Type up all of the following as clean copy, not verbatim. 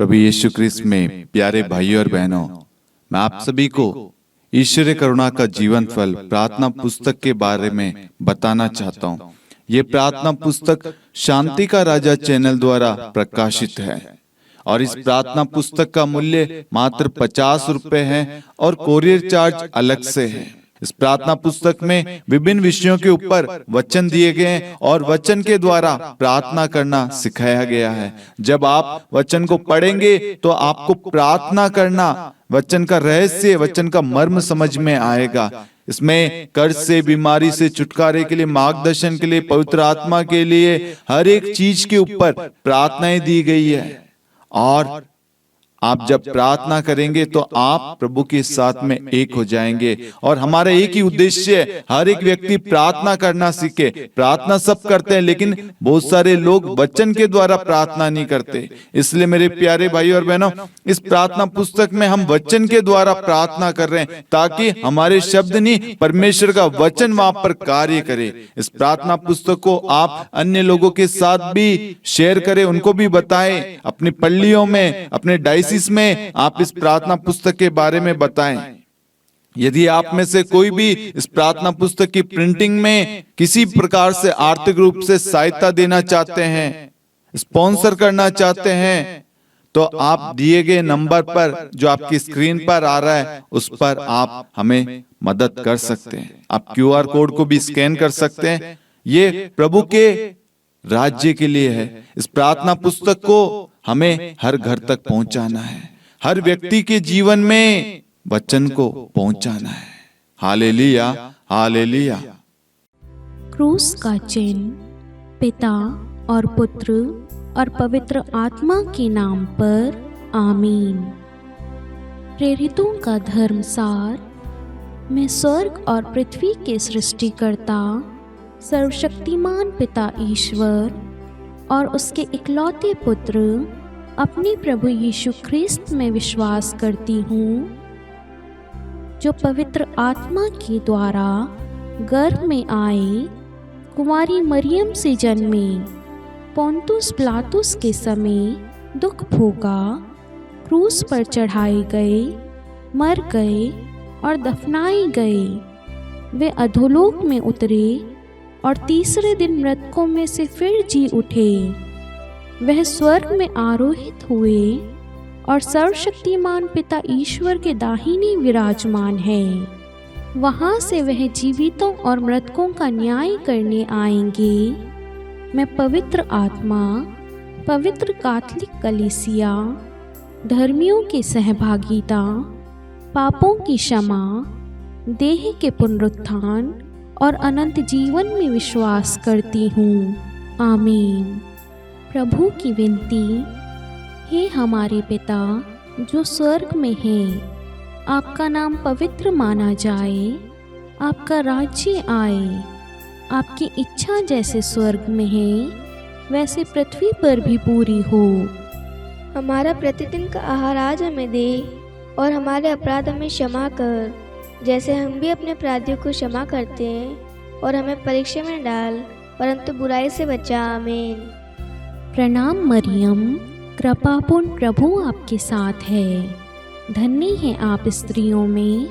प्रभु यीशु ख्रिस्त में प्यारे भाइयों और बहनों, मैं आप सभी को ईश्वरीय करुणा का जीवन फल प्रार्थना पुस्तक के बारे में बताना चाहता हूँ। ये प्रार्थना पुस्तक शांति का राजा चैनल द्वारा प्रकाशित है और इस प्रार्थना पुस्तक का मूल्य मात्र 50 रुपए है और कोरियर चार्ज अलग से है। इस प्रार्थना पुस्तक में विभिन्न विषयों के ऊपर वचन दिए गए हैं और वचन के द्वारा प्रार्थना करना सिखाया गया है। जब आप वचन को पढ़ेंगे तो आपको प्रार्थना करना, वचन का रहस्य, वचन का मर्म समझ में आएगा। इसमें कर्ज से, बीमारी से छुटकारे के लिए, मार्गदर्शन के लिए, पवित्र आत्मा के लिए, हर एक चीज के ऊपर प्रार्थनाएं दी गई है। और आप जब प्रार्थना करेंगे तो आप प्रभु के साथ में एक हो जाएंगे। और हमारा एक ही उद्देश्य है, हर एक व्यक्ति प्रार्थना करना सीखे। प्रार्थना सब करते हैं, लेकिन बहुत सारे लोग वचन के द्वारा प्रार्थना नहीं करते। इसलिए मेरे प्यारे भाई और बहनों, इस प्रार्थना पुस्तक में हम वचन के द्वारा प्रार्थना कर रहे हैं ताकि हमारे शब्द नहीं, परमेश्वर का वचन वहां पर कार्य करे। इस प्रार्थना पुस्तक को आप अन्य लोगों के साथ भी शेयर करें, उनको भी बताएं। अपनी पल्लियों में, अपने डायसिस में आप इस प्रार्थना पुस्तक के बारे में बताएं। यदि आप में से कोई भी इस प्रार्थना पुस्तक की प्रिंटिंग में किसी प्रकार से आर्थिक रूप से सहायता देना चाहते हैं, स्पॉन्सर करना चाहते हैं, तो आप दिए गए नंबर पर जो आपकी स्क्रीन पर आ रहा है उस पर आप हमें मदद कर सकते हैं। आप QR कोड को भी स्कैन कर सकते हैं। ये प्रभु के राज्य के लिए है। इस प्रार्थना पुस्तक को हमें हर घर तक पहुंचाना है, हर व्यक्ति के जीवन में वचन को पहुंचाना है। Hallelujah, hallelujah. क्रूस का चिन्ह पिता और पुत्र और पवित्र आत्मा के नाम पर आमीन। प्रेरितों का धर्मसार। मैं स्वर्ग और पृथ्वी के सृष्टिकर्ता सर्वशक्तिमान पिता ईश्वर और उसके इकलौते पुत्र अपने प्रभु यीशु ख्रिस्त में विश्वास करती हूँ, जो पवित्र आत्मा के द्वारा गर्भ में आए, कुंवारी मरियम से जन्मे, पोंतुस पिलातुस के समय दुख भोगा, क्रूस पर चढ़ाए गए, मर गए और दफनाए गए। वे अधोलोक में उतरे और तीसरे दिन मृतकों में से फिर जी उठे। वह स्वर्ग में आरोहित हुए और सर्वशक्तिमान पिता ईश्वर के दाहिने विराजमान है। वहाँ से वह जीवितों और मृतकों का न्याय करने आएंगे। मैं पवित्र आत्मा, पवित्र कैथोलिक कलीसिया, धर्मियों की सहभागिता, पापों की क्षमा, देह के पुनरुत्थान और अनंत जीवन में विश्वास करती हूँ। आमीन। प्रभु की विनती। हे हमारे पिता जो स्वर्ग में है, आपका नाम पवित्र माना जाए, आपका राज्य आए, आपकी इच्छा जैसे स्वर्ग में है वैसे पृथ्वी पर भी पूरी हो। हमारा प्रतिदिन का आहार आज हमें दे और हमारे अपराध हमें क्षमा कर, जैसे हम भी अपने अपराधियों को क्षमा करते हैं, और हमें परीक्षा में डाल परंतु बुराई से बचा। आमीन। प्रणाम मरियम, कृपापूर्ण प्रभु आपके साथ है। धन्य है आप स्त्रियों में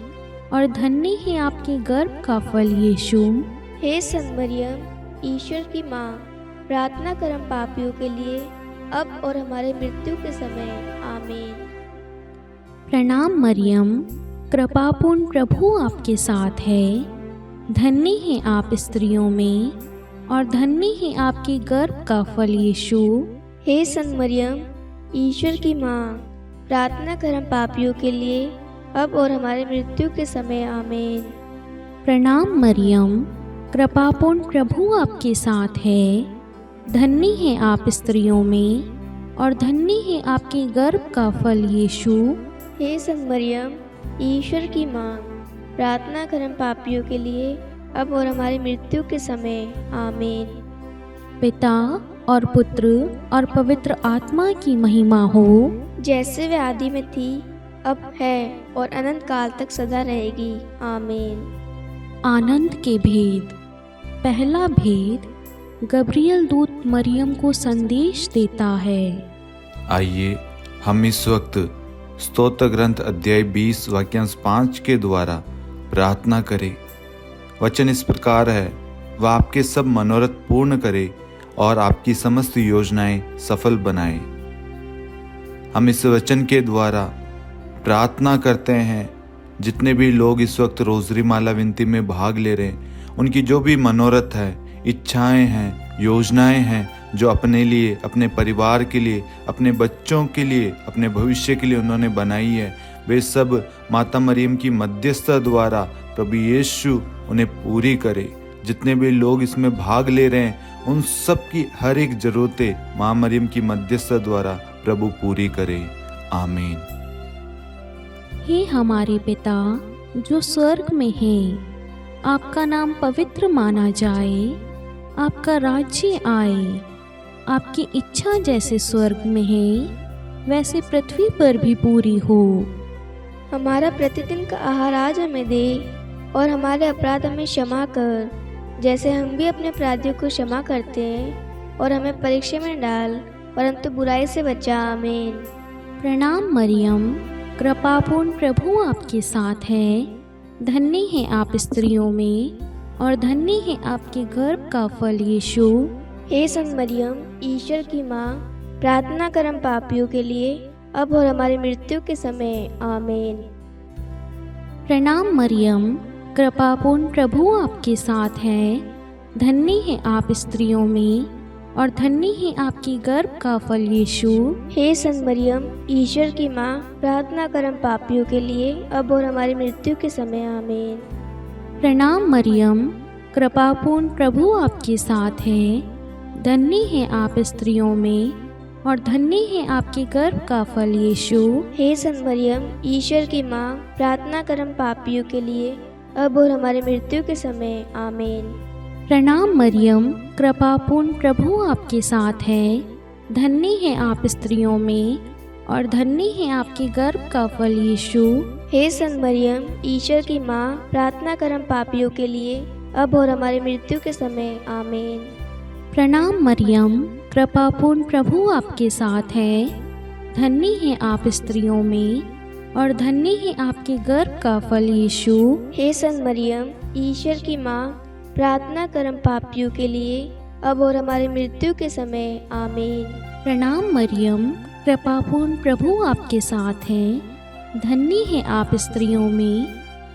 और धन्य है आपके गर्भ का फल यीशु। हे संत मरियम, ईश्वर की माँ, प्रार्थना कर हम पापियों के लिए, अब और हमारे मृत्यु के समय। आमीन। प्रणाम मरियम, कृपापूर्ण प्रभु आपके साथ है। धन्य है आप स्त्रियों में और धन्य है आपके गर्भ का फल यीशु। हे संत मरियम, ईश्वर की माँ, प्रार्थना कर हम पापियों के लिए, अब और हमारे मृत्यु के समय। आमीन। प्रणाम मरियम, कृपापूर्ण प्रभु आपके साथ है। धन्य है आप स्त्रियों में और धन्य है आपके गर्भ का फल यीशु। हे संत मरियम, ईश्वर की माँ, प्रार्थना कर हम पापियों के लिए, अब और हमारी मृत्यु के समय। आमीन। पिता और पुत्र और पवित्र आत्मा की महिमा हो, जैसे वे आदि में थी, अब है और अनंत काल तक सदा रहेगी। आमीन। आनंद के भेद। पहला भेद, गब्रियल दूत मरियम को संदेश देता है। आइए हम इस वक्त स्तोत्र ग्रंथ अध्याय 20 वाक्यांश 5 के द्वारा प्रार्थना करें। वचन इस प्रकार है, वह आपके सब मनोरथ पूर्ण करे और आपकी समस्त योजनाएं सफल बनाए। हम इस वचन के द्वारा प्रार्थना करते हैं, जितने भी लोग इस वक्त रोजरी माला विनती में भाग ले रहे हैं, उनकी जो भी मनोरथ है, इच्छाएं हैं, योजनाएं हैं, जो अपने लिए, अपने परिवार के लिए, अपने बच्चों के लिए, अपने भविष्य के लिए उन्होंने बनाई है, वे सब माता मरियम की मध्यस्थता द्वारा प्रभु यीशु उन्हें पूरी करे। जितने भी लोग इसमें भाग ले रहे हैं, उन सब की हर एक जरूरतें माँ मरियम की मध्यस्थता द्वारा प्रभु पूरी करे। आमीन। हे हमारे पिता जो स्वर्ग में है, आपका नाम पवित्र माना जाए, आपका राज्य आए, आपकी इच्छा जैसे स्वर्ग में है वैसे पृथ्वी पर भी पूरी हो। हमारा प्रतिदिन का आहार आज हमें दे और हमारे अपराध हमें क्षमा कर, जैसे हम भी अपने अपराधियों को क्षमा करते हैं, और हमें परीक्षा में न डाल परंतु बुराई से बचा। आमीन। प्रणाम मरियम, कृपापूर्ण प्रभु आपके साथ है, धन्य है आप स्त्रियों में और धन्य है आपके गर्भ का फल यीशु। हे संत मरियम, ईश्वर की माँ, प्रार्थना कर हम पापियों के लिए अब और हमारी मृत्यु के समय। आमीन। प्रणाम मरियम, कृपापूर्ण प्रभु आपके साथ है, धन्य है आप स्त्रियों में और धन्य है आपकी गर्भ का फल यीशु। हे संत मरियम, ईश्वर की माँ, प्रार्थना कर हम पापियों के लिए अब और हमारी मृत्यु के समय। आमीन। प्रणाम मरियम, कृपापूर्ण प्रभु आपके साथ है, धन्य है आप स्त्रियों में और धन्य है आपके गर्भ का फल यीशु। हे संत मरियम, ईश्वर की माँ, प्रार्थना कर हम पापियों के लिए अब और हमारी मृत्यु के समय। आमीन। प्रणाम मरियम, कृपापूर्ण प्रभु आपके साथ है, धन्य है आप स्त्रियों में और धन्य है आपके गर्भ का फल यीशु। हे संत मरियम, ईश्वर की माँ, प्रार्थना कर हम पापियों के लिए अब और हमारी मृत्यु के समय। आमीन। प्रणाम मरियम, कृपापूर्ण प्रभु आपके साथ है, धन्य है आप स्त्रियों में और धन्य है आपके गर्भ का फल यीशु। हे संत मरियम, ईश्वर की माँ, प्रार्थना कर हम पापियों के लिए अब और हमारी मृत्यु के समय। आमीन। प्रणाम मरियम, कृपापूर्ण प्रभु आपके साथ है, धन्य है आप स्त्रियों में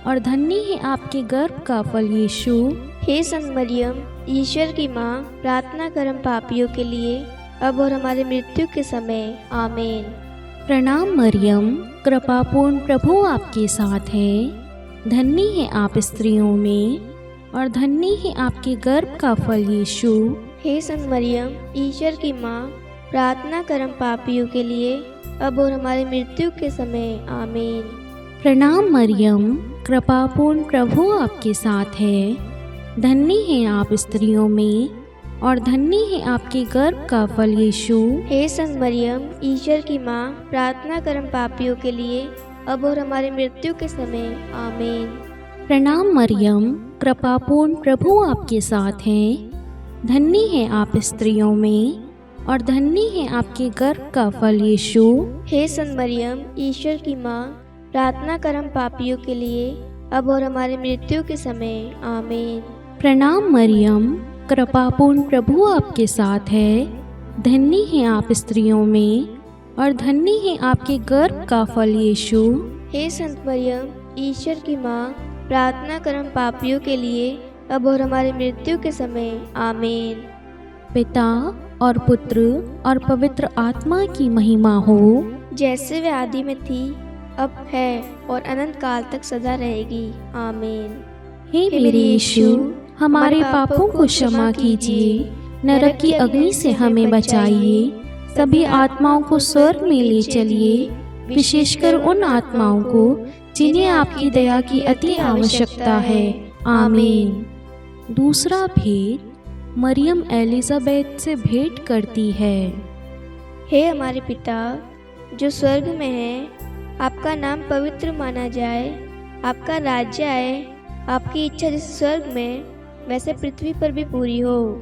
और धन्य है आपके गर्भ का फल यीशु। हे संत मरियम, ईश्वर की माँ, प्रार्थना कर हम पापियों के लिए अब और हमारी मृत्यु के समय। आमीन। प्रणाम मरियम, कृपापूर्ण प्रभु आपके साथ है, धन्य है आप स्त्रियों में और धन्य है आपके गर्भ का फल यीशु। हे संत मरियम, ईश्वर की माँ, प्रार्थना कर हम पापियों के लिए अब और हमारी मृत्यु के समय। आमीन। प्रणाम मरियम, कृपापूर्ण प्रभु आपके साथ है, धन्य है आप स्त्रियों में और धन्य है आपके गर्भ का फल यीशु। हे संत मरियम, ईश्वर की माँ, प्रार्थना कर हम पापियों के लिए अब और हमारी मृत्यु के समय। आमीन। प्रणाम मरियम, कृपापूर्ण प्रभु आपके साथ है, धन्य है आप स्त्रियों में और धन्य है आपके गर्भ का फल यीशु। हे संत मरियम, ईश्वर की माँ, प्रार्थना कर हम पापियों के लिए अब और हमारी मृत्यु के समय। आमीन। प्रणाम मरियम, कृपापूर्ण प्रभु आपके साथ है, धन्य है आप स्त्रियों में और धन्य है आपके गर्भ का फल यीशु। हे संत मरियम, ईश्वर की माँ, प्रार्थना कर हम पापियों के लिए अब और हमारी मृत्यु के समय। आमीन। पिता और पुत्र और पवित्र आत्मा की महिमा हो, जैसे वे आदि में थी, अब है और अनंत काल तक सदा रहेगी। आमीन। हे मेरे यीशु, हमारे पापों को क्षमा कीजिए, नरक की अग्नि से हमें बचाइए, सभी आत्माओं को स्वर्ग में ले चलिए, विशेषकर उन आत्माओं को जिन्हें आपकी दया की अति आवश्यकता है। आमीन। दूसरा भेद, मरियम एलिजाबेथ से भेंट करती है। हे हमारे पिता जो स्वर्ग में है, आपका नाम पवित्र माना जाए, आपका राज्य आए, आपकी इच्छा जैसे स्वर्ग में वैसे पृथ्वी पर भी पूरी हो।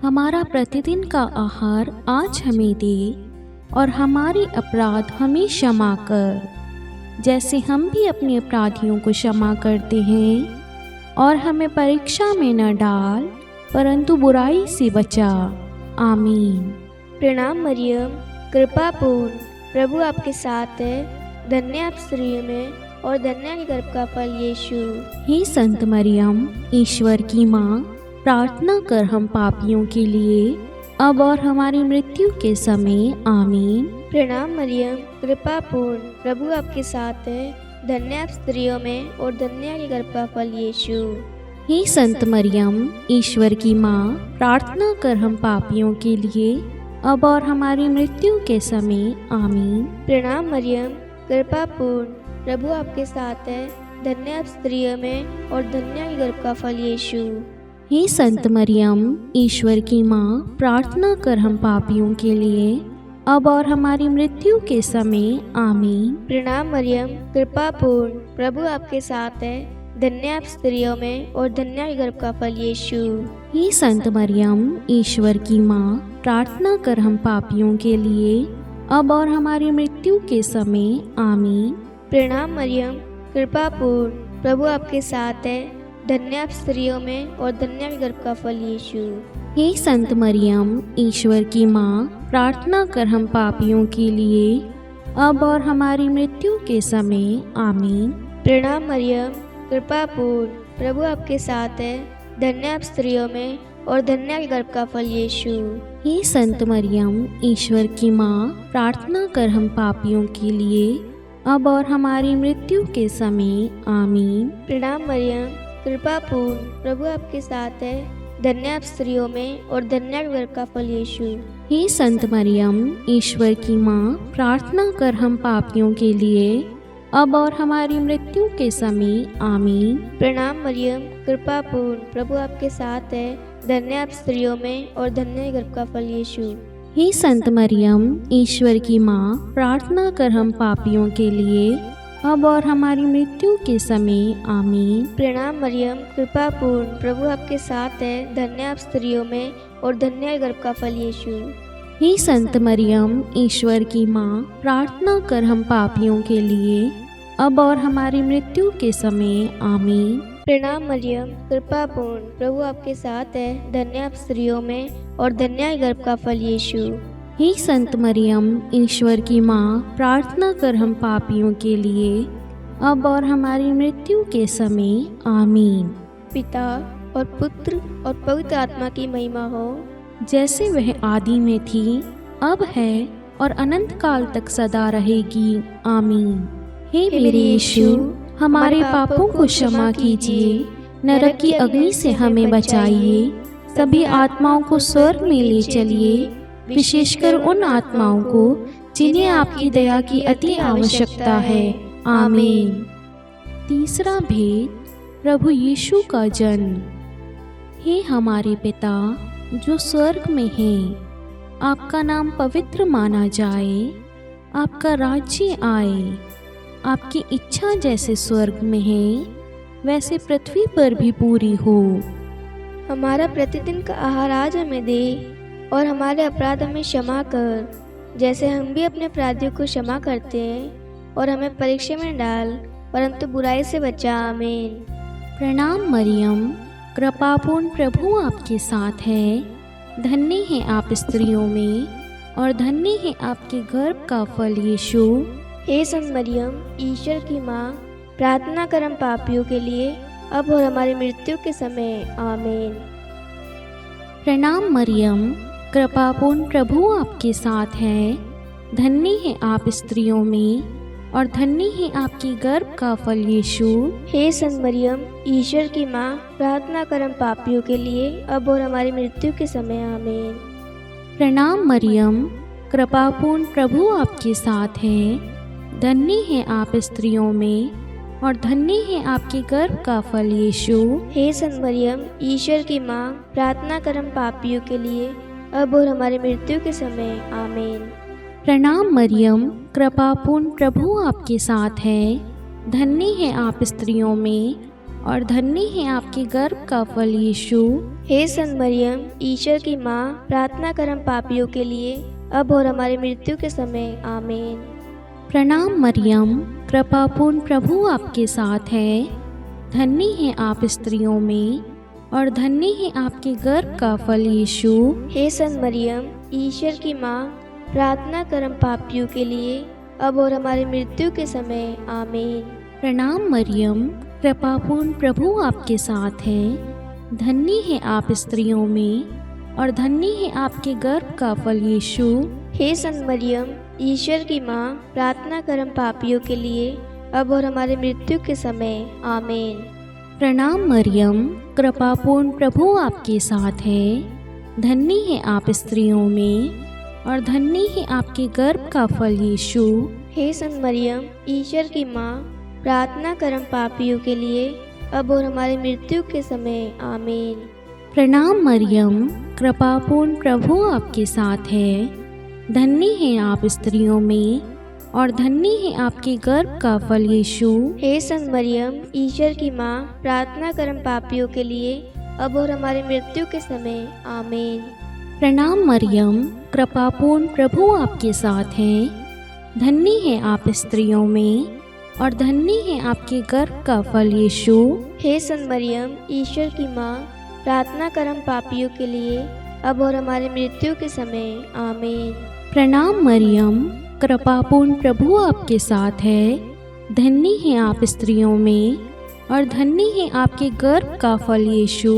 हमारा प्रतिदिन का आहार आज हमें दे और हमारे अपराध हमें क्षमा कर, जैसे हम भी अपने अपराधियों को क्षमा करते हैं। और हमें परीक्षा में न डाल, परंतु बुराई से बचा। आमीन। प्रणाम मरियम, कृपा पूर्ण, प्रभु आपके साथ है। धन्य आप स्त्रियों में और धन्य आपके गर्भ का फल यीशु। हे संत मरियम, ईश्वर की माँ, प्रार्थना कर हम पापियों के लिए, अब और हमारी मृत्यु के समय। आमीन। प्रणाम मरियम, कृपा पूर्ण, प्रभु आपके साथ है। धन्य आप स्त्रियों में और धन्य आपके गर्भ का फल यीशु। हे संत मरियम, ईश्वर की माँ, प्रार्थना कर हम पापियों के लिए, अब और हमारी मृत्यु के समय। आमीन। प्रणाम मरियम, कृपा पूर्ण, प्रभु आपके साथ है। धन्य आप स्त्रियों में और धन्य आपके गर्भ का फल यीशु। हे संत मरियम, ईश्वर की माँ, प्रार्थना कर हम पापियों के लिए, अब और हमारी मृत्यु के समय। आमीन। प्रणाम मरियम, कृपा पूर्ण, प्रभु आपके साथ है। धन्य आप स्त्रियों में और धन्य आपके गर्भ का फल यीशु। हे संत मरियम, ईश्वर की माँ, प्रार्थना कर हम पापियों के लिए, अब और हमारी मृत्यु के समय। आमीन। प्रणाम मरियम, कृपा पूर्ण, प्रभु आपके साथ है। धन्य आप स्त्रियों में और धन्य आपके गर्भ का फल यीशु। हे संत मरियम, ईश्वर की माँ, प्रार्थना कर हम पापियों के लिए, अब और हमारी मृत्यु के समय। आमीन। प्रणाम मरियम, कृपा पूर्ण, प्रभु आपके साथ है। धन्य आप स्त्रियों में और धन्य आपके गर्भ का फल यीशु। हे संत मरियम, ईश्वर की माँ, प्रार्थना कर हम पापियों के लिए, अब और हमारी मृत्यु के समय। आमीन। प्रणाम मरियम, कृपा पूर्ण, प्रभु आपके साथ है। धन्य आप स्त्रियों में और धन्य आपके गर्भ का फल यीशु। हे संत मरियम, ईश्वर की माँ, प्रार्थना कर हम पापियों के लिए, अब और हमारी मृत्यु के समय। आमीन। प्रणाम मरियम, कृपा पूर्ण, प्रभु आपके साथ है। धन्य आप स्त्रियों में और धन्य आपके गर्भ का फल यीशु। हे संत मरियम, ईश्वर की माँ, प्रार्थना कर हम पापियों के लिए, अब और हमारी मृत्यु के समय। आमीन। प्रणाम मरियम, कृपा पूर्ण, प्रभु आपके साथ है। धन्य आप स्त्रियों में और धन्य आपके गर्भ का फल यीशु। हे संत मरियम, ईश्वर की माँ, प्रार्थना कर हम पापियों के लिए, अब और हमारी मृत्यु के समय। आमीन। प्रणाम मरियम, कृपा पूर्ण, प्रभु आपके साथ है। धन्य आप स्त्रियों में और धन्य आपके गर्भ का फल यीशु। हे संत मरियम, ईश्वर की माँ, प्रार्थना कर हम पापियों के लिए, अब और हमारी मृत्यु के समय। आमीन। पिता और पुत्र और पवित्र आत्मा की महिमा हो, जैसे वह आदि में थी, अब है और अनंत काल तक सदा रहेगी। आमीन। हे मेरे यीशु, हमारे पापों को क्षमा कीजिए, नरक की अग्नि से हमें बचाइए, सभी आत्माओं को स्वर्ग में ले चलिए, विशेषकर उन आत्माओं को जिन्हें आपकी दया की अति आवश्यकता है। आमीन। तीसरा भेद, प्रभु यीशु का जन्म। हे हमारे पिता जो स्वर्ग में हैं, आपका नाम पवित्र माना जाए, आपका राज्य आए, आपकी इच्छा जैसे स्वर्ग में है, वैसे पृथ्वी पर भी पूरी हो। हमारा प्रतिदिन का आहार आज हमें दे और हमारे अपराध हमें क्षमा कर, जैसे हम भी अपने अपराधियों को क्षमा करते हैं। और हमें परीक्षा में डाल, परंतु बुराई से बचा। आमीन। प्रणाम मरियम, कृपापूर्ण, प्रभु आपके साथ है। धन्य है आप स्त्रियों में और धन्य है आपके गर्भ का फल यीशु। हे संत मरियम, ईश्वर की माँ, प्रार्थना कर हम पापियों के लिए, अब और हमारी मृत्यु के समय। आमीन। प्रणाम मरियम, कृपापूर्ण, प्रभु आपके साथ है। धन्य है आप स्त्रियों में और धन्य है आपकी गर्भ का फल यीशु। हे संत मरियम, ईश्वर की माँ, प्रार्थना कर हम पापियों के लिए, अब और हमारी मृत्यु के समय। आमीन। प्रणाम मरियम, कृपापूर्ण, प्रभु आपके साथ है। धन्य है आप स्त्रियों में और धन्य है आपके गर्भ का फल यीशु। हे संत मरियम, ईश्वर की माँ, प्रार्थना कर हम पापियों के लिए, अब और हमारी मृत्यु के समय। आमीन। प्रणाम मरियम, कृपापूर्ण, प्रभु आपके साथ है। धन्य है आप स्त्रियों में और धन्य है आपके गर्भ का फल यीशु। हे संत मरियम, ईश्वर की माँ, प्रार्थना कर हम पापियों के लिए, अब और हमारी मृत्यु के समय आमीन। प्रणाम मरियम, कृपापूर्ण प्रभु आपके साथ है। धन्य है आप स्त्रियों में और धन्य है आपके गर्भ का फल यीशु। हे संत मरियम, ईश्वर की माँ, प्रार्थना कर हम पापियों के लिए, अब और हमारी मृत्यु के समय आमीन। प्रणाम मरियम, कृपापूर्ण प्रभु आपके साथ है। धन्य है आप स्त्रियों में और धन्य है आपके गर्भ का फल यीशु। हे संत मरियम, ईश्वर की माँ, प्रार्थना कर हम पापियों के लिए, अब और हमारी मृत्यु के समय आमीन। प्रणाम मरियम, कृपापूर्ण प्रभु आपके साथ है। धन्य है आप स्त्रियों में और धन्य है आपके गर्भ का फल यीशु। हे संत मरियम, ईश्वर की माँ, प्रार्थना कर हम पापियों के लिए, अब और हमारी मृत्यु के समय आमीन। प्रणाम मरियम, कृपापूर्ण प्रभु आपके साथ है। धन्य है आप स्त्रियों में और धन्य है आपके गर्भ का फल यीशु। हे संत मरियम, ईश्वर की माँ, प्रार्थना कर हम पापियों के लिए, अब और हमारी मृत्यु के समय आमीन। प्रणाम मरियम, कृपापूर्ण प्रभु आपके साथ है। धन्य है आप स्त्रियों में और धन्य है आपके गर्भ का फल यीशु। हे संत मरियम, ईश्वर की माँ, प्रार्थना कर हम पापियों के लिए, अब और हमारी मृत्यु के समय आमीन। प्रणाम मरियम, कृपापूर्ण प्रभु आपके साथ है। धन्य है आप स्त्रियों में और धन्य है आपके गर्भ का फल यीशु।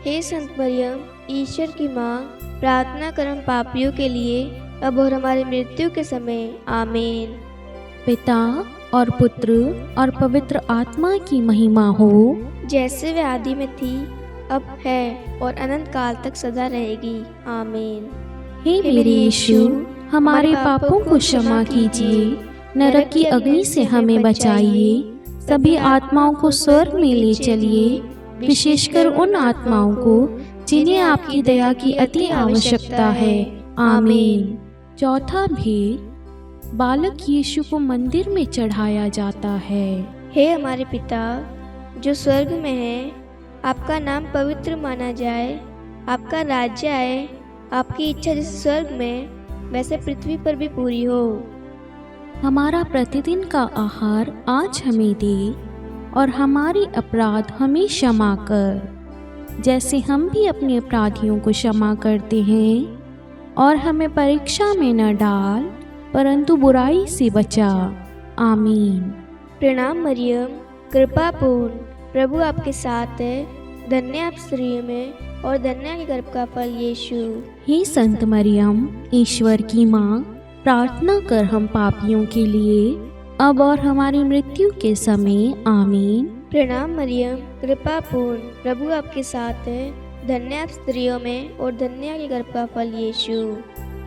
हे संत मरियम, ईश्वर की माँ, प्रार्थना कर हम पापियों के लिए, अब और हमारी मृत्यु के समय आमीन। पिता और पुत्र और पवित्र आत्मा की महिमा हो, जैसे वे आदि में थी, अब है और अनंत काल तक सदा रहेगी आमीन। हे मेरे यीशु, हमारे पापों को क्षमा कीजिए, नरक की अग्नि से हमें बचाइए, सभी आत्माओं को स्वर्ग में ले चलिए, विशेषकर उन आत्माओं को जिन्हें आपकी दया की अति आवश्यकता है आमीन। चौथा भेद, बालक यीशु को मंदिर में चढ़ाया जाता है। हे हमारे पिता जो स्वर्ग में है, आपका नाम पवित्र माना जाए, आपका राज्य आए, आपकी इच्छा जैसे स्वर्ग में वैसे पृथ्वी पर भी पूरी हो। हमारा प्रतिदिन का आहार आज हमें दे और हमारे अपराध हमें क्षमा कर, जैसे हम भी अपने अपराधियों को क्षमा करते हैं, और हमें परीक्षा में न डाल परंतु बुराई से बचा आमीन। प्रणाम मरियम, कृपा पूर्ण, प्रभु आपके साथ है। धन्य आप स्त्रियों में और धन्य के गर्भ का फल यीशु। हे संत मरियम, ईश्वर की माँ, प्रार्थना कर हम पापियों के लिए, अब और हमारी मृत्यु के समय आमीन। प्रणाम मरियम, कृपा पूर्ण, प्रभु आपके साथ है। धन्य आप स्त्रियों में और धन्य के गर्भ का फल यीशु।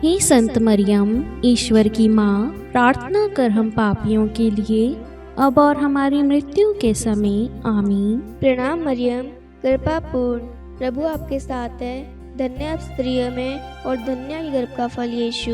हे संत मरियम, ईश्वर की माँ, प्रार्थना कर हम पापियों के लिए, अब और हमारी मृत्यु के समय आमीन। प्रणाम मरियम, कृपा पूर्ण, प्रभु आपके साथ है। धन्य आप स्त्रियों में और धन्य के गर्भ का फल यीशु।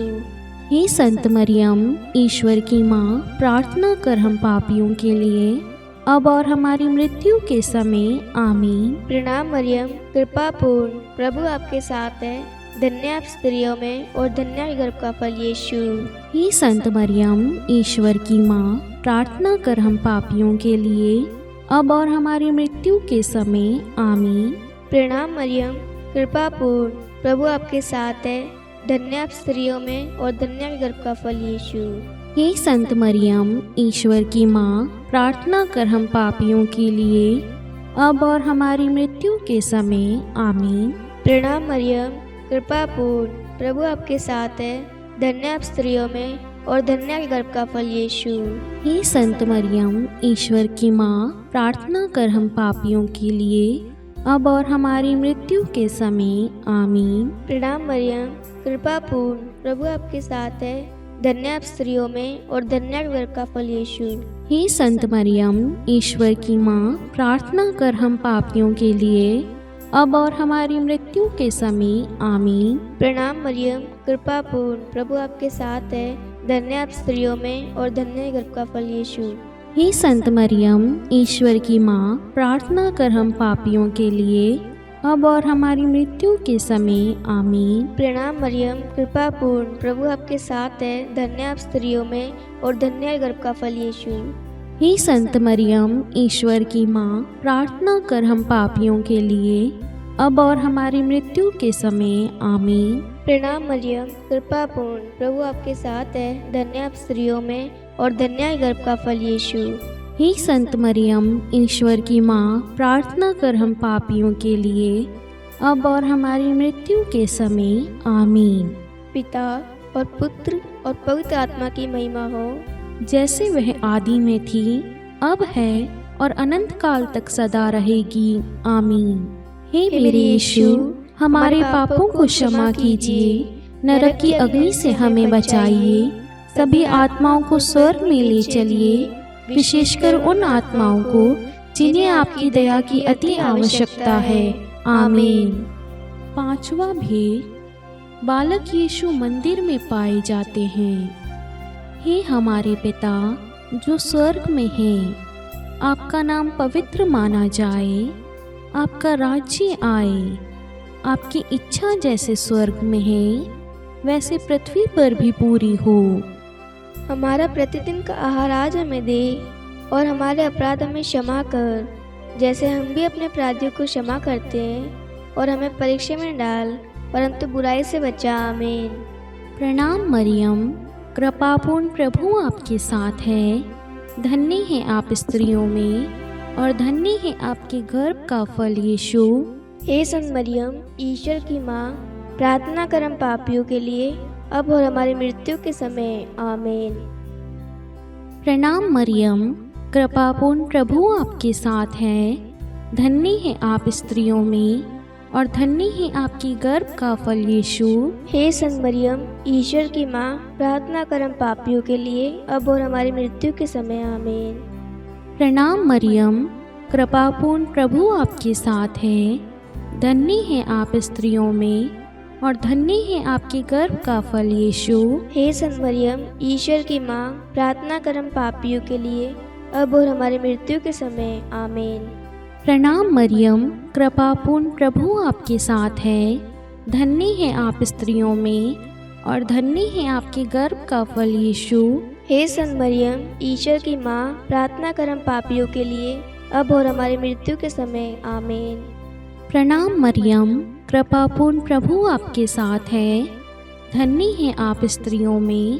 हे संत मरियम, ईश्वर की माँ, प्रार्थना कर हम पापियों के लिए, अब और हमारी मृत्यु के समय आमीन। प्रणाम मरियम, कृपा पूर्ण, प्रभु आपके साथ है। धन्य आप स्त्रियों में और धन्य के गर्भ का फल यीशु। हे संत मरियम, ईश्वर की माँ, प्रार्थना कर हम पापियों के लिए, अब और हमारी मृत्यु के समय आमीन। प्रणाम मरियम, कृपा पूर्ण, प्रभु आपके साथ है। धन्य आप स्त्रियों में और धन्य के गर्भ का फल यीशु। हे संत मरियम, ईश्वर की माँ, प्रार्थना कर हम पापियों के लिए, अब और हमारी मृत्यु के समय आमीन। प्रणाम मरियम, कृपा पूर्ण, प्रभु आपके साथ है। धन्य आप स्त्रियों में और धन्य के गर्भ का फल यीशु। हे संत मरियम, ईश्वर की माँ, प्रार्थना कर हम पापियों के लिए, अब और हमारी मृत्यु के समय आमीन। प्रणाम मरियम, कृपा पूर्ण, प्रभु आपके साथ है। धन्य आप स्त्रियों में और धन्य के गर्भ का फल यीशु। हे संत मरियम, ईश्वर की माँ, प्रार्थना कर हम पापियों के लिए, अब और हमारी मृत्यु के समय आमीन। प्रणाम मरियम, कृपा पूर्ण, प्रभु आपके साथ है। धन्य आप स्त्रियों में और धन्य गर्भ का फल यीशु। हे संत मरियम, ईश्वर की माँ, प्रार्थना कर हम पापियों के लिए, अब और हमारी मृत्यु के समय आमीन। प्रणाम मरियम, कृपा पूर्ण, प्रभु आपके साथ है, धन्य आप स्त्रियों में और धन्य है गर्भ का फल यीशु। हे संत मरियम, ईश्वर की माँ, प्रार्थना कर हम पापियों के लिए, अब और हमारी मृत्यु के समय आमीन। प्रणाम मरियम, कृपा पूर्ण, प्रभु आपके साथ है, धन्य आप स्त्रियों में और धन्य है गर्भ का फल यीशु। हे संत मरियम, ईश्वर की माँ, प्रार्थना कर हम पापियों के लिए, अब और हमारी मृत्यु के समय आमीन। पिता और पुत्र और पवित्र आत्मा की महिमा हो, जैसे वह आदि में थी, अब है और अनंत काल तक सदा रहेगी, आमीन। हे मेरे यीशु, हमारे पापों को क्षमा कीजिए, नरक की अग्नि से हमें बचाइए, सभी आत्माओं को स्वर्ग में ले चलिए, विशेषकर उन आत्माओं को जिन्हें आपकी दया की अति आवश्यकता है, आमीन। पांचवा भेद, बालक यीशु मंदिर में पाए जाते हैं। हे हमारे पिता जो स्वर्ग में हैं, आपका नाम पवित्र माना जाए, आपका राज्य आए, आपकी इच्छा जैसे स्वर्ग में है वैसे पृथ्वी पर भी पूरी हो। हमारा प्रतिदिन का आहार आज हमें दे और हमारे अपराध हमें क्षमा कर, जैसे हम भी अपने अपराधियों को क्षमा करते हैं, और हमें परीक्षा में डाल परंतु बुराई से बचा, आमीन। प्रणाम मरियम, कृपापूर्ण, प्रभु आपके साथ है, धन्य है आप स्त्रियों में और धन्य है आपके गर्भ का फल यीशु। हे संत मरियम, ईश्वर की माँ, प्रार्थना कर हम पापियों के लिए, अब और हमारी मृत्यु के समय, आमीन। प्रणाम मरियम, कृपापूर्ण, प्रभु आपके साथ है, धन्य है आप स्त्रियों में और धन्य है आपकी गर्भ का फल यीशु। हे संत मरियम, ईश्वर की माँ, प्रार्थना कर हम पापियों के लिए, अब और हमारी मृत्यु के समय, आमीन। प्रणाम मरियम, कृपापूर्ण, प्रभु आपके साथ है, धन्य है आप स्त्रियों में और धन्य है आपके गर्भ का फल यीशु। हे संत मरियम, ईश्वर की माँ, प्रार्थना कर हम पापियों के लिए, अब और हमारी मृत्यु के समय, आमीन। प्रणाम मरियम, कृपापूर्ण, प्रभु आपके साथ है, धन्य है आप स्त्रियों में और धन्य है आपके गर्भ का फल यीशु। हे संत मरियम, ईश्वर की माँ, प्रार्थना कर हम पापियों के लिए, अब और हमारी मृत्यु के समय, आमीन। प्रणाम मरियम, कृपापूर्ण, प्रभु आपके साथ है, धन्य है आप स्त्रियों में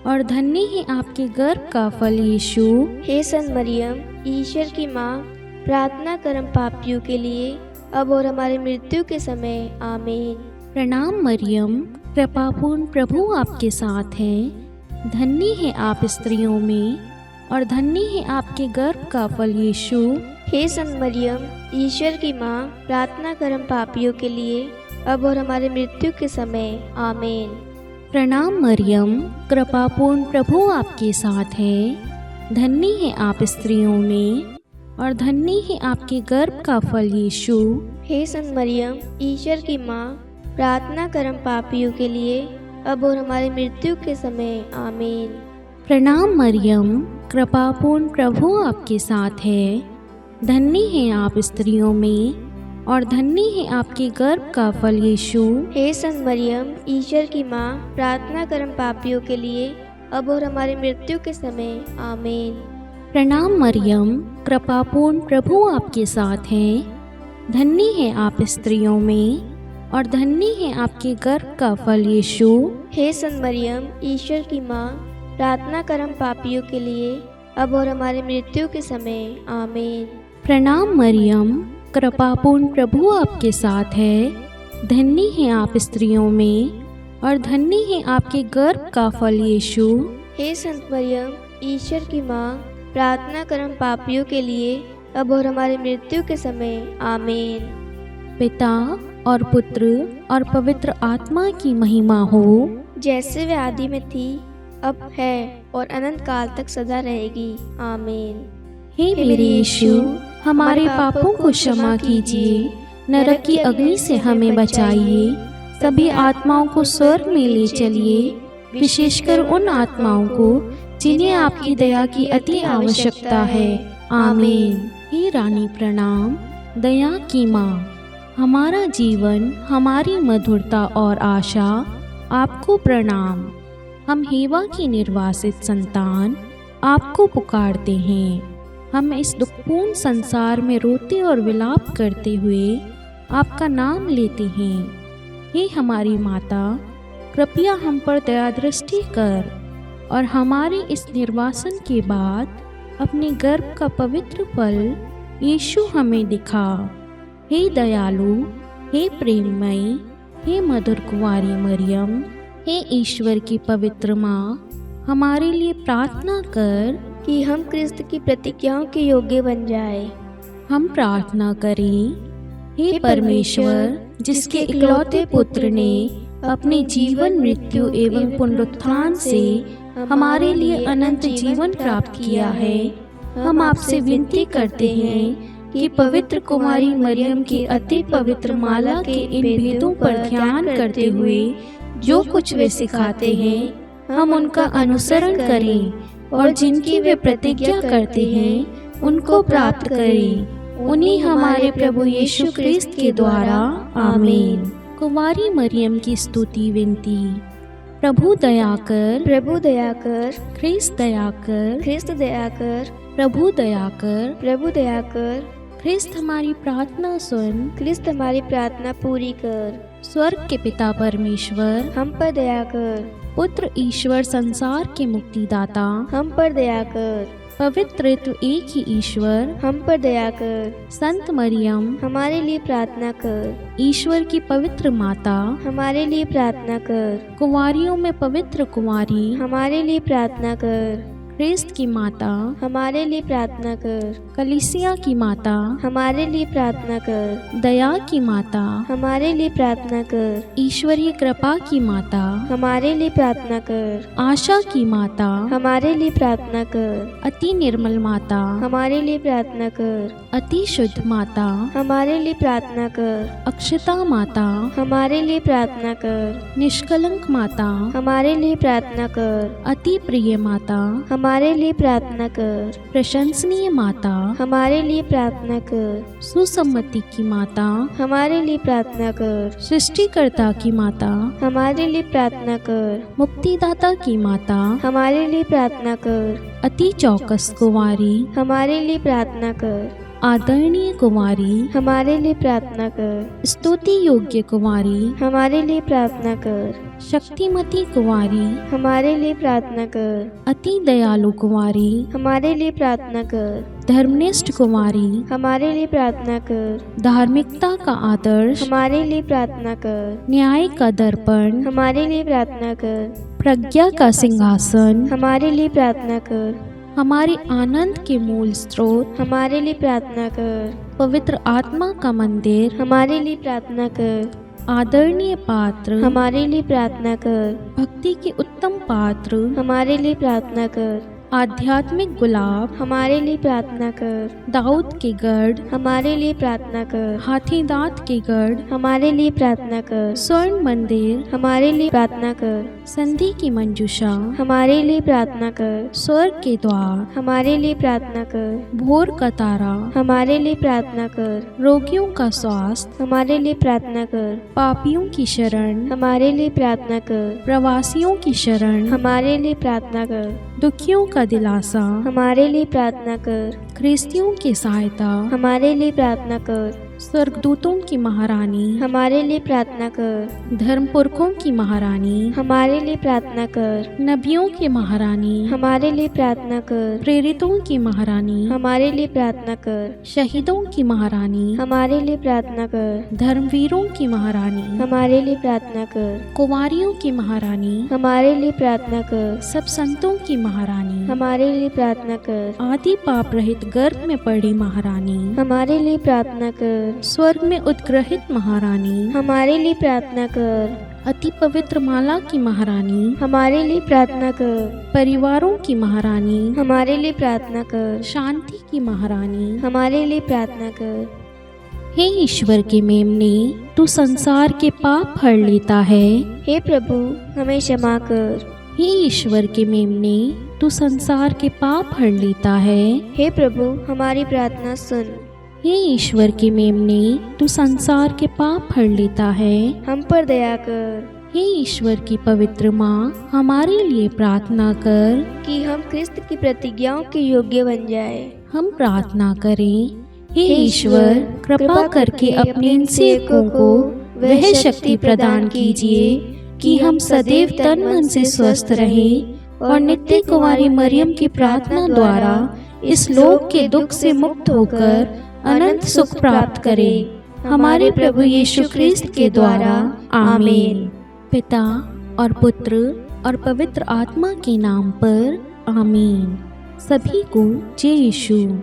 और धन्य है आपके गर्भ का फल यीशु। हे संत मरियम, ईश्वर की माँ, प्रार्थना कर हम पापियों के लिए, अब और हमारी मृत्यु के समय, आमीन। प्रणाम मरियम, कृपापूर्ण, प्रभु आपके साथ है, धन्य है आप स्त्रियों में और धन्य है आपके गर्भ का फल यीशु। हे संत मरियम, ईश्वर की माँ, प्रार्थना कर हम पापियों के लिए, अब और हमारे मृत्यु के समय, आमीन। प्रणाम मरियम, कृपापूर्ण, प्रभु आपके साथ है, धन्य है आप स्त्रियों में और धन्य है आपके गर्भ का फल यीशु। हे संत मरियम, ईश्वर की माँ, प्रार्थना कर हम पापियों के लिए, अब और हमारी मृत्यु के समय, आमीन। प्रणाम मरियम, कृपापूर्ण, प्रभु आपके साथ है, धन्य है आप स्त्रियों में और धन्य है आपके गर्भ का फल यीशु। हे संत मरियम, ईश्वर की माँ, प्रार्थना कर हम पापियों के लिए, अब और हमारी मृत्यु के समय, आमीन। प्रणाम मरियम, कृपापूर्ण, प्रभु आपके साथ है, धन्य है आप स्त्रियों में और धन्य है आपके गर्भ का फल यीशु। हे संत मरियम, ईश्वर की माँ, प्रार्थना कर हम पापियों के लिए, अब और हमारी मृत्यु के समय, आमीन। प्रणाम मरियम, कृपापूर्ण, प्रभु आपके साथ है, धन्य है आप स्त्रियों में और धन्य है आपके गर्भ का फल यीशु। हे संत मरियम, ईश्वर की माँ, प्रार्थना कर हम पापियों के लिए, अब और हमारी मृत्यु के समय, आमीन। पिता और पुत्र और पवित्र आत्मा की महिमा हो, जैसे वे आदि में थी, अब है और अनंत काल तक सदा रहेगी, आमीन। हे मेरे यीशु, हमारे पापों को क्षमा कीजिए, नरक की अग्नि से हमें बचाइए, सभी आत्माओं को स्वर्ग में ले चलिए, विशेषकर उन आत्माओं को जिन्हें आपकी दया की अति आवश्यकता है, आमीन। हे रानी प्रणाम, दया की माँ, हमारा जीवन, हमारी मधुरता और आशा आपको प्रणाम। हम हेवा की निर्वासित संतान आपको पुकारते हैं। हम इस दुखपूर्ण संसार में रोते और विलाप करते हुए आपका नाम लेते हैं। हे हमारी माता, कृपया हम पर दया दृष्टि कर और हमारे इस निर्वासन के बाद अपने गर्भ का पवित्र फल यीशु हमें दिखा। हे दयालु, हे प्रेममयी, हे मधुर कुंवारी मरियम, हे ईश्वर की पवित्र माँ, हमारे लिए प्रार्थना कर कि हम क्रिस्त की प्रतिज्ञाओं के योग्य बन जाए। हम प्रार्थना करें। हे परमेश्वर, जिसके इकलौते पुत्र ने अपने जीवन, मृत्यु एवं पुनरुत्थान से हमारे लिए अनंत जीवन प्राप्त किया है, हम आपसे विनती करते हैं कि पवित्र कुमारी मरियम की अति पवित्र माला के इन भेदों पर ध्यान करते हुए जो कुछ वे सिखाते हैं, हम उनका अनुसरण करें और जिनकी वे प्रतिज्ञा करते हैं उनको प्राप्त करें। उन्हीं हमारे प्रभु यीशु क्रिस्त के द्वारा, आमीन। कुंवारी मरियम की स्तुति विनती। प्रभु दया कर, प्रभु दया कर, ख्रिस्त दया कर, ख्रिस्त दया कर, प्रभु दया कर, प्रभु दया कर, ख्रिस्त हमारी प्रार्थना सुन, क्रिस्त हमारी प्रार्थना पूरी कर। स्वर्ग के पिता परमेश्वर, हम पर दया कर। पुत्र ईश्वर संसार के मुक्तिदाता, हम पर दया कर। पवित्र तो एक ही ईश्वर, हम पर दया कर। संत मरियम, हमारे लिए प्रार्थना कर। ईश्वर की पवित्र माता, हमारे लिए प्रार्थना कर। कुंवारियों में पवित्र कुंवारी, हमारे लिए प्रार्थना कर। ख्रिस्त की माता, हमारे लिए प्रार्थना कर। कलीसिया की माता, हमारे लिए प्रार्थना कर। दया की माता, हमारे लिए प्रार्थना कर। ईश्वरीय कृपा की माता, हमारे लिए प्रार्थना कर। आशा की माता, हमारे लिए प्रार्थना कर। अति निर्मल माता, हमारे लिए प्रार्थना कर। अति शुद्ध माता, हमारे लिए प्रार्थना कर। अक्षता माता, हमारे लिए प्रार्थना कर। निष्कलंक माता, हमारे लिए प्रार्थना कर। अति प्रिय माता, हमारे लिए प्रार्थना कर। प्रशंसनीय माता, हमारे लिए प्रार्थना कर। सुसम्मति की माता, हमारे लिए प्रार्थना कर। सृष्टिकर्ता की माता, हमारे लिए प्रार्थना कर। मुक्तिदाता की माता, हमारे लिए प्रार्थना कर। अति चौकस कुंवारी, हमारे लिए प्रार्थना कर। आदरणीय कुंवारी, हमारे लिए प्रार्थना कर। स्तुति योग्य कुंवारी, हमारे लिए प्रार्थना कर। शक्तिमती कुंवारी, हमारे लिए प्रार्थना कर। अति दयालु कुंवारी, हमारे लिए प्रार्थना कर। धर्मनिष्ठ कुंवारी, हमारे लिए प्रार्थना कर। धार्मिकता का आदर्श, हमारे लिए प्रार्थना कर। न्याय का दर्पण, हमारे लिए प्रार्थना कर। प्रज्ञा का सिंहासन, हमारे लिए प्रार्थना कर। हमारे आनंद के मूल स्रोत, हमारे लिए प्रार्थना कर। पवित्र आत्मा का मंदिर, हमारे लिए प्रार्थना कर। आदरणीय पात्र, हमारे लिए प्रार्थना कर। भक्ति के उत्तम पात्र, हमारे लिए प्रार्थना कर। आध्यात्मिक गुलाब, हमारे लिए प्रार्थना कर। दाऊद के गढ़, हमारे लिए प्रार्थना कर। हाथी दांत के गढ़, हमारे लिए प्रार्थना कर। स्वर्ण मंदिर, हमारे लिए प्रार्थना कर। संधि की मंजूषा, हमारे लिए प्रार्थना कर। स्वर्ग के द्वार, हमारे लिए प्रार्थना कर। भोर का तारा, हमारे लिए प्रार्थना कर। रोगियों का स्वास्थ्य, हमारे लिए प्रार्थना कर। पापियों की शरण, हमारे लिए प्रार्थना कर। प्रवासियों की शरण, हमारे लिए प्रार्थना कर। दुखियों का दिलासा, हमारे लिए प्रार्थना कर। ख्रिस्तियों की सहायता, हमारे लिए प्रार्थना कर। स्वर्गदूतों की महारानी, हमारे लिए प्रार्थना कर। धर्म पुरखों की महारानी, हमारे लिए प्रार्थना कर। नबियों की महारानी, हमारे लिए प्रार्थना कर। प्रेरितों की महारानी, हमारे लिए प्रार्थना कर। शहीदों की महारानी, हमारे लिए प्रार्थना कर। धर्मवीरों की महारानी, हमारे लिए प्रार्थना कर। कुंवारियों की महारानी, हमारे लिए प्रार्थना कर। सब संतों की महारानी, हमारे लिए प्रार्थना कर। आदि पाप रहित गर्भ में पड़ी महारानी, हमारे लिए प्रार्थना कर। स्वर्ग में उद्ग्रहित महारानी, हमारे लिए प्रार्थना कर। अति पवित्र माला की महारानी, हमारे लिए प्रार्थना कर। परिवारों की महारानी, हमारे लिए प्रार्थना कर। शांति की महारानी, हमारे लिए प्रार्थना कर। हे ईश्वर के मेमने, तू संसार के पाप हर लेता है। हे प्रभु, हमें क्षमा कर। हे ईश्वर के मेमने, तू संसार के पाप हर लेता है। हे प्रभु, हमारी प्रार्थना सुन। हे ईश्वर के मेमने, तू संसार के पाप हर लेता है, हम पर दया कर। हे ईश्वर की पवित्र माँ, हमारे लिए प्रार्थना कर कि हम क्रिस्त की प्रतिज्ञाओं के योग्य बन जाए। हम प्रार्थना करें। हे ईश्वर, कृपा करके अपने इन सेवकों को वह शक्ति प्रदान कीजिए कि हम सदैव तन मन से स्वस्थ रहें और नित्य कुंवारी मरियम की प्रार्थना द्वारा इस लोक के दुख से मुक्त होकर अनंत सुख प्राप्त करें। हमारे प्रभु यीशु क्रिस्त के द्वारा। आमीन। पिता और पुत्र और पवित्र आत्मा के नाम पर। आमीन। सभी को जय यीशु।